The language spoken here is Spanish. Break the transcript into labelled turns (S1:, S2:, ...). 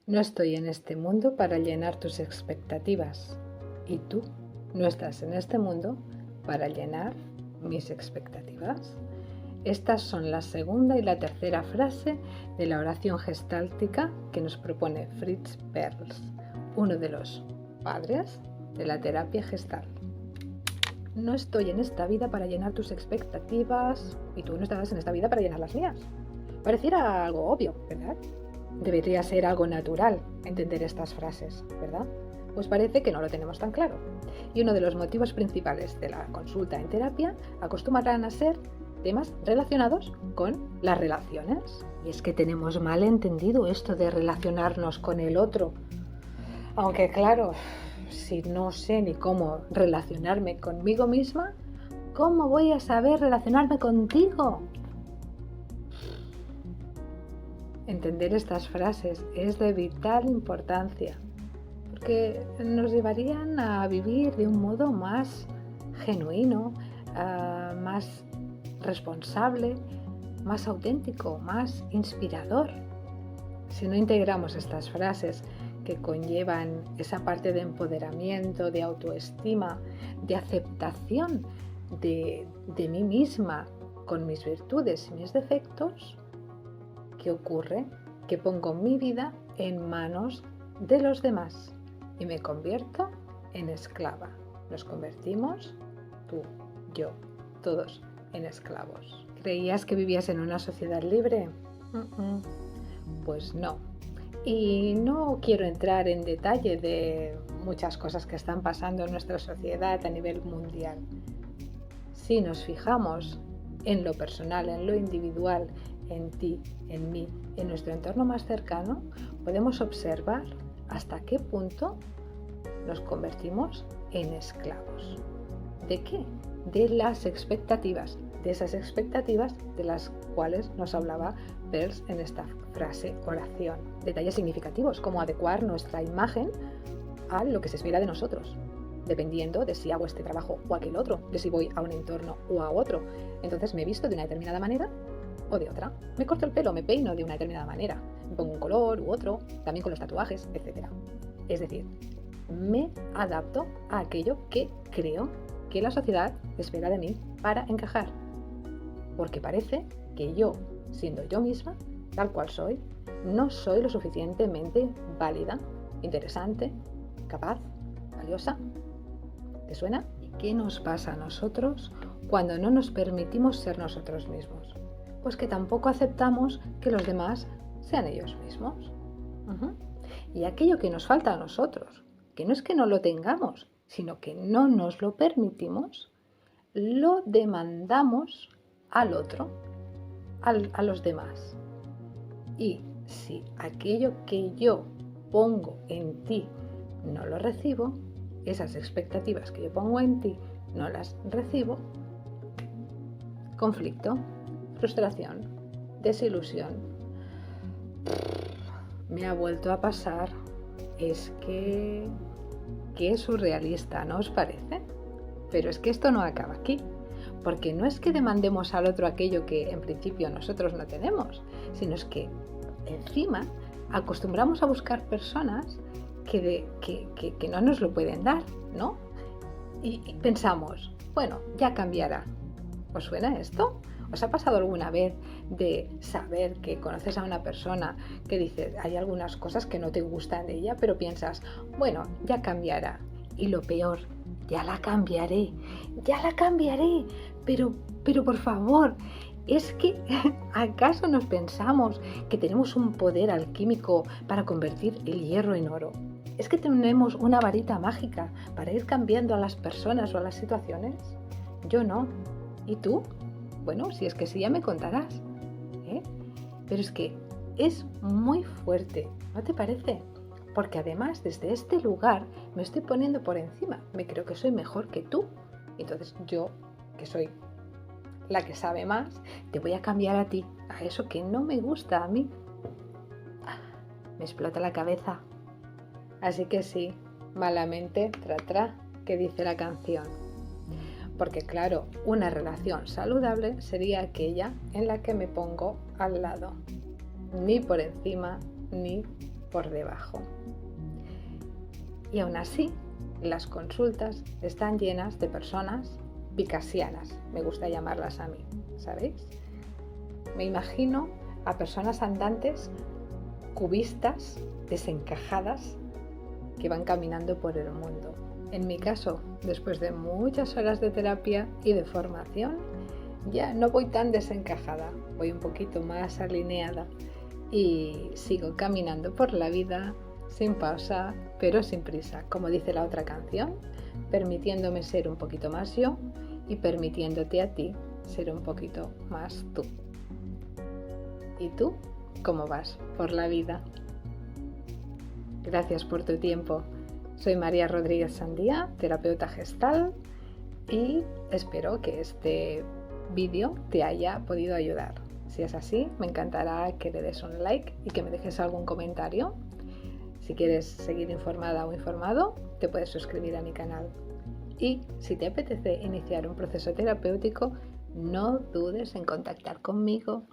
S1: No estoy en este mundo para llenar tus expectativas y tú no estás en este mundo para llenar mis expectativas. Estas son la segunda y la tercera frase de la oración gestáltica que nos propone Fritz Perls, uno de los padres de la terapia gestal. No estoy en esta vida para llenar tus expectativas y tú no estás en esta vida para llenar las mías. Pareciera algo obvio, ¿verdad? Debería ser algo natural entender estas frases, ¿verdad? Pues parece que no lo tenemos tan claro. Y uno de los motivos principales de la consulta en terapia acostumbrarán a ser temas relacionados con las relaciones. Y es que tenemos mal entendido esto de relacionarnos con el otro. Aunque claro, si no sé ni cómo relacionarme conmigo misma, ¿cómo voy a saber relacionarme contigo? Entender estas frases es de vital importancia, porque nos llevarían a vivir de un modo más genuino, más responsable, más auténtico, más inspirador. Si no integramos estas frases que conllevan esa parte de empoderamiento, de autoestima, de aceptación de mí misma con mis virtudes y mis defectos, ¿qué ocurre? Que pongo mi vida en manos de los demás y me convierto en esclava. Nos convertimos, tú, yo, todos, en esclavos. ¿Creías que vivías en una sociedad libre? Pues no. Y no quiero entrar en detalle de muchas cosas que están pasando en nuestra sociedad a nivel mundial. Si nos fijamos en lo personal, en lo individual, en ti, en mí, en nuestro entorno más cercano, podemos observar hasta qué punto nos convertimos en esclavos. ¿De qué? De las expectativas, de esas expectativas de las cuales nos hablaba Perls en esta frase oración. Detalles significativos, como adecuar nuestra imagen a lo que se espera de nosotros, dependiendo de si hago este trabajo o aquel otro, de si voy a un entorno o a otro. Entonces me he visto de una determinada manera o de otra. Me corto el pelo, me peino de una determinada manera, me pongo un color u otro, también con los tatuajes, etc. Es decir, me adapto a aquello que creo que la sociedad espera de mí para encajar. Porque parece que yo, siendo yo misma, tal cual soy, no soy lo suficientemente válida, interesante, capaz, valiosa. ¿Te suena? ¿Y qué nos pasa a nosotros cuando no nos permitimos ser nosotros mismos? Pues que tampoco aceptamos que los demás sean ellos mismos. Y aquello que nos falta a nosotros, que no es que no lo tengamos, sino que no nos lo permitimos, lo demandamos al otro, a los demás. Y si aquello que yo pongo en ti no lo recibo, esas expectativas que yo pongo en ti no las recibo, conflicto, frustración, desilusión. Me ha vuelto a pasar. Es que es surrealista, ¿no os parece? Pero es que esto no acaba aquí, porque no es que demandemos al otro aquello que en principio nosotros no tenemos, sino es que encima acostumbramos a buscar personas que no nos lo pueden dar, ¿no? Y pensamos, bueno, ya cambiará. ¿Os suena esto? ¿Os ha pasado alguna vez de saber que conoces a una persona que dice hay algunas cosas que no te gustan de ella, pero piensas, bueno, ya cambiará? Y lo peor, ya la cambiaré, pero por favor, ¿es que acaso nos pensamos que tenemos un poder alquímico para convertir el hierro en oro? ¿Es que tenemos una varita mágica para ir cambiando a las personas o a las situaciones? Yo no. ¿Y tú? Bueno, si es que sí, ya me contarás, ¿eh? Pero es que es muy fuerte, ¿no te parece? Porque además desde este lugar me estoy poniendo por encima, me creo que soy mejor que tú. Entonces yo, que soy la que sabe más, te voy a cambiar a ti, a eso que no me gusta a mí. Me explota la cabeza. Así que sí, malamente, tra, que dice la canción. Porque claro, una relación saludable sería aquella en la que me pongo al lado, ni por encima ni por debajo. Y aún así, las consultas están llenas de personas picasianas, me gusta llamarlas a mí, ¿sabéis? Me imagino a personas andantes, cubistas, desencajadas, que van caminando por el mundo. En mi caso, después de muchas horas de terapia y de formación, ya no voy tan desencajada, voy un poquito más alineada y sigo caminando por la vida sin pausa, pero sin prisa, como dice la otra canción, permitiéndome ser un poquito más yo y permitiéndote a ti ser un poquito más tú. ¿Y tú cómo vas por la vida? Gracias por tu tiempo. Soy María Rodríguez Sandía, terapeuta gestal, y espero que este vídeo te haya podido ayudar. Si es así, me encantará que le des un like y que me dejes algún comentario. Si quieres seguir informada o informado, te puedes suscribir a mi canal. Y si te apetece iniciar un proceso terapéutico, no dudes en contactar conmigo.